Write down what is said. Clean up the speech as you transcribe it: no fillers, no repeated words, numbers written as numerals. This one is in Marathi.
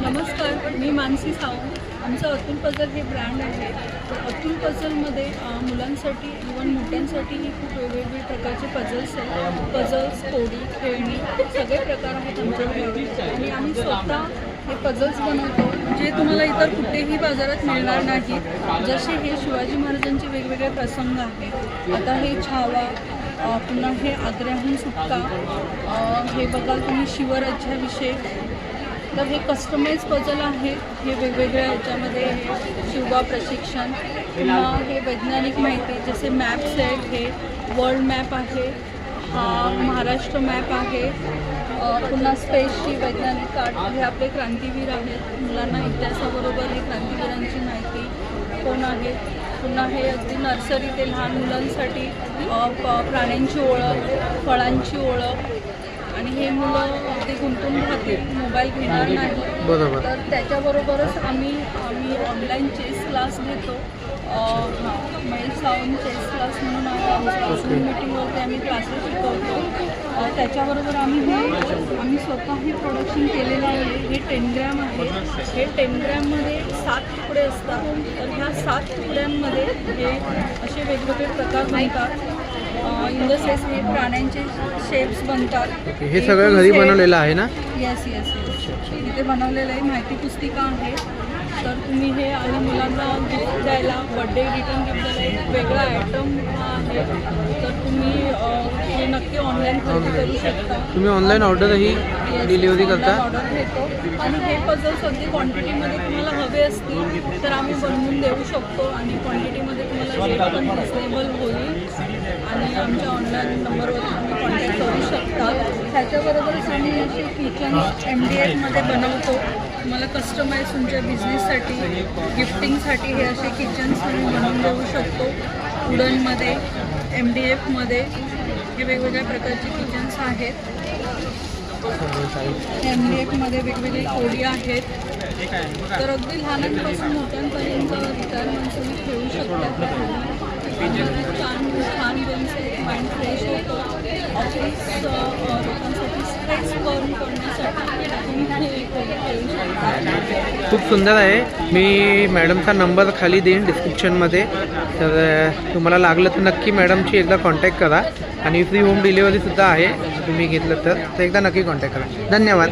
नमस्कार, मी मानसी सावंत. आमचं अतुल पझल हे ब्रँड आहे. अतुल पझलमध्ये मुलांसाठी इव्हन मोठ्यांसाठीही खूप वेगवेगळे प्रकारचे पझल्स आहेत. पझल्स, कोडी, खेळणी सगळे प्रकार आहेत आमच्याकडे आणि आम्ही स्वतः हे पझल्स बनवतो जे तुम्हाला इतर कुठेही बाजारात मिळणार नाही. जसे हे शिवाजी महाराजांचे वेगवेगळे प्रसंग आहेत. आता हे छावा, पुन्हा हे आग्र्याहून सुटका, हे बघाल तुम्ही शिवराज्याविषयी. तर हे कस्टमाइज पझल आहे. हे वेगवेगळ्या ह्याच्यामध्ये शिवबा प्रशिक्षण, पुन्हा हे वैज्ञानिक माहिती जसे मॅप्स आहेत. हे वर्ल्ड मॅप आहे, हा महाराष्ट्र मॅप आहे. पुन्हा स्पेसची वैज्ञानिक कार्ड, हे आपले क्रांतीवीर आहेत. मुलांना इतिहासाबरोबर हे क्रांतीवीरांची माहिती कोण आहे. पुन्हा हे अगदी नर्सरी ते लहान मुलांसाठी प्राण्यांची ओळख, फळांची ओळख. आणि हे मुलं अगदी गुंतून राहतील, मोबाईल घेणार नाही. बरोबर. तर त्याच्याबरोबरच आम्ही ऑनलाईन चेस क्लास घेतो. महेश सावंत चेस क्लास म्हणून आहे. मीटिंगवरती आम्ही क्लासेस शिकवतो. त्याच्याबरोबर आम्ही स्वतः हे प्रोडक्शन केलेलं आहे. हे 10 ग्रॅम आहे. हे 10 ग्रॅममध्ये 7 तुकडे असतात. तर ह्या 7 तुकड्यांमध्ये हे असे वेगवेगळे प्रकार बनतात. इन द सेन्स हे प्राण्यांचे शेप्स बनतात. हे सगळं घरी बनवलेलं आहे ना? येस येस येस, इथे बनवलेलं आहे. माहिती पुस्तिका आहे. तर तुम्ही हे आणि मुलांना गिफ्ट द्यायला, बड्डे रिटर्न गिफ्ट द्यायला एक वेगळा आयटम आहे. तर तुम्ही हे नक्की ऑनलाईन खरेदी करू शकता. तुम्ही ऑनलाईन ऑर्डरही डिलिव्हरी करता? ऑर्डर घेतो आणि हे पझल्स अगदी क्वांटिटीमध्ये तुम्हाला हवे असतील तर आम्ही बनवून देऊ शकतो. आणि क्वांटिटीमध्ये तुम्हाला रेट पण रिजनेबल होईल. आणि आमच्या ऑनलाईन नंबरवर तुम्ही कॉन्टॅक्ट करू शकता. त्याच्याबरोबरच आम्ही असे किचन MDFमध्ये बनवतो. तुम्हाला कस्टमाइज तुमच्या बिझनेससाठी, गिफ्टिंगसाठी हे असे किचन्स आम्ही बनवून देऊ शकतो. वुडनमध्ये, MDFमध्ये हे वेगवेगळ्या प्रकारचे किचन्स आहेत. MDFमध्ये वेगवेगळी कोडी आहेत. तर अगदी लहानांपासून मोठ्यांपर्यंत रिटायरमेंट तुम्ही खेळू शकता. छान गेम्स, माइंड फ्रेश होतो. ऑफिस लोकांसाठी स्ट्रेस करून करण्यासाठी तुम्ही हे खेळू शकता. खूप सुंदर आहे. मी मॅडमचा नंबर खाली देईन डिस्क्रिप्शनमध्ये. तर तुम्हाला लागलं तर नक्की मॅडमशी एकदा कॉन्टॅक्ट करा. आणि फ्री होम डिलिव्हरीसुद्धा आहे. तुम्ही घेतलं तर एकदा नक्की कॉन्टॅक्ट करा. धन्यवाद.